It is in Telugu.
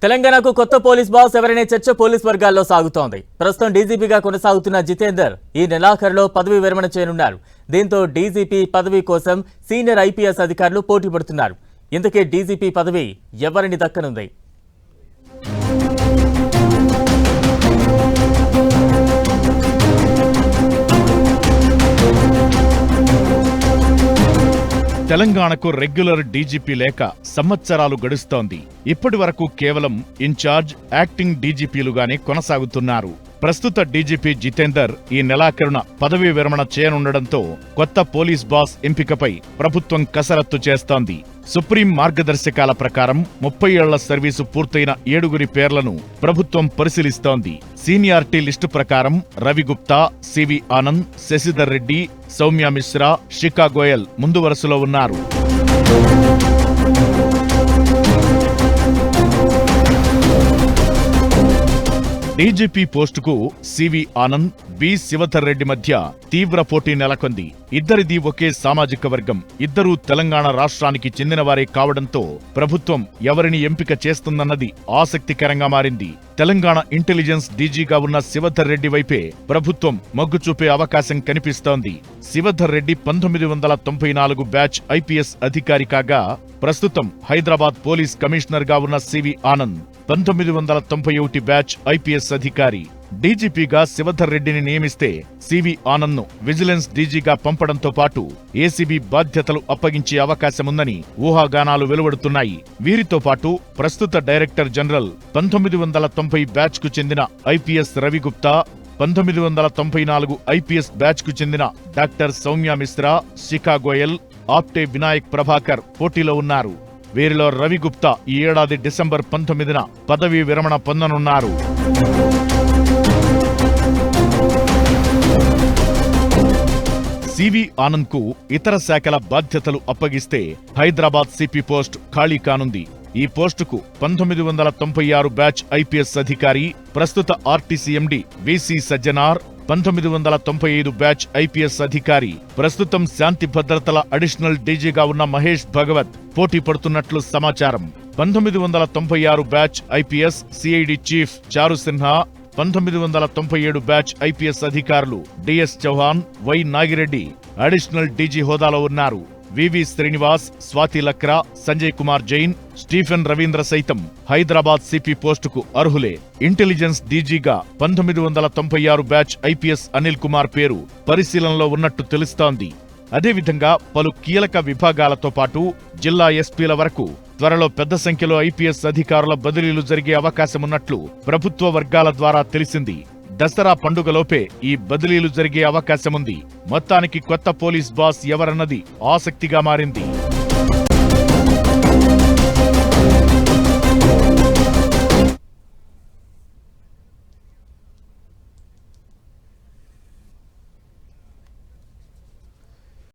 తెలంగాణకు కొత్త పోలీస్ బాస్ ఎవరనే చర్చ పోలీస్ వర్గాల్లో సాగుతోంది. ప్రస్తుతం డీజీపీగా కొనసాగుతున్న జితేందర్ ఈ నెలాఖరులో పదవి విరమణ చేయనున్నారు. దీంతో డీజీపీ పదవి కోసం సీనియర్ ఐపీఎస్ అధికారులు పోటీ పడుతున్నారు. ఇంతకీ డీజీపీ పదవి ఎవరిని దక్కనుంది? తెలంగాణకు రెగ్యులర్ డీజీపీ లేక సంవత్సరాలు గడుస్తోంది. ఇప్పటి వరకు కేవలం ఇన్ఛార్జ్, యాక్టింగ్ డీజీపీలుగానే కొనసాగుతున్నారు. ప్రస్తుత డీజీపీ జితేందర్ ఈ నెలాఖరున పదవీ విరమణ చేయనుండడంతో కొత్త పోలీస్ బాస్ ఎంపికపై ప్రభుత్వం కసరత్తు చేస్తోంది. సుప్రీం మార్గదర్శకాల ప్రకారం 30 ఏళ్ల సర్వీసు పూర్తయిన 7గురి పేర్లను ప్రభుత్వం పరిశీలిస్తోంది. సీనియారిటీ లిస్టు ప్రకారం రవి గుప్తా, సివి ఆనంద్, శశిధర్ రెడ్డి, సౌమ్య మిశ్రా, శిఖా గోయల్ ముందు వరుసలో ఉన్నారు. డీజీపీ పోస్టుకు సివి ఆనంద్, బి శివధర్ రెడ్డి మధ్య తీవ్ర పోటీ నెలకొంది. ఇద్దరిది ఒకే సామాజిక వర్గం, ఇద్దరూ తెలంగాణ రాష్ట్రానికి చెందినవారే కావడంతో ప్రభుత్వం ఎవరిని ఎంపిక చేస్తుందన్నది ఆసక్తికరంగా మారింది. తెలంగాణ ఇంటెలిజెన్స్ డీజీగా ఉన్న శివధర్ రెడ్డి వైపే ప్రభుత్వం మొగ్గు చూపే అవకాశం కనిపిస్తోంది. శివధర్ రెడ్డి 1994 బ్యాచ్ ఐపీఎస్ అధికారి కాగా ప్రస్తుతం హైదరాబాద్ పోలీస్ కమిషనర్ గా ఉన్న సివి ఆనంద్ 1991 బ్యాచ్ ఐపీఎస్ అధికారి. డీజీపీగా శివధర్ రెడ్డిని నియమిస్తే సివి ఆనంద్ ను విజిలెన్స్ డీజీగా పంపడంతో పాటు ఏసీబీ బాధ్యతలు అప్పగించే అవకాశముందని ఊహాగానాలు వెలువడుతున్నాయి. వీరితో పాటు ప్రస్తుత డైరెక్టర్ జనరల్ 1990 బ్యాచ్ కు చెందిన IPS Ravi Gupta, 1994 IPS batch కు చెందిన డాక్టర్ సౌమ్య మిశ్రా, శిఖా గోయల్, ఆప్టే వినాయక్ ప్రభాకర్ పోటీలో ఉన్నారు. వీరిలో రవి గుప్తా ఈ ఏడాది డిసెంబర్ 19న పదవీ విరమణ పొందనున్నారు. సివి ఆనంద్ కు ఇతర శాఖల బాధ్యతలు అప్పగిస్తే హైదరాబాద్ సిపి పోస్ట్ ఖాళీ కానుంది. ఈ పోస్టుకు 1996 బ్యాచ్ ఐపీఎస్ అధికారి, ప్రస్తుత RTC MD VC Sajjanar, 1995 batch IPS అధికారి, ప్రస్తుతం శాంతి భద్రతల అడిషనల్ డీజీగా ఉన్న మహేష్ భగవత్ పోటీ పడుతున్నట్లు సమాచారం. 1996 batch IPS CID chief Charu Sinha, 1997 batch IPS అధికారులు DS Chauhan, Y Nagireddy additional DG హోదాలో ఉన్నారు. వివి శ్రీనివాస్, స్వాతి లక్రా, సంజయ్ కుమార్ జైన్, స్టీఫెన్ రవీంద్ర సైతం హైదరాబాద్ సిపి పోస్టుకు అర్హులే. ఇంటెలిజెన్స్ డీజీగా 1996 బ్యాచ్ ఐపీఎస్ అనిల్ కుమార్ పేరు పరిశీలనలో ఉన్నట్టు తెలుస్తోంది. అదేవిధంగా పలు కీలక విభాగాలతో పాటు జిల్లా ఎస్పీల వరకు త్వరలో పెద్ద సంఖ్యలో ఐపీఎస్ అధికారుల బదిలీలు జరిగే అవకాశమున్నట్లు ప్రభుత్వ వర్గాల ద్వారా తెలిసింది. దసరా పండుగలోపే ఈ బదిలీలు జరిగే అవకాశముంది. మొత్తానికి కొత్త పోలీస్ బాస్ ఎవరన్నది ఆసక్తిగా మారింది.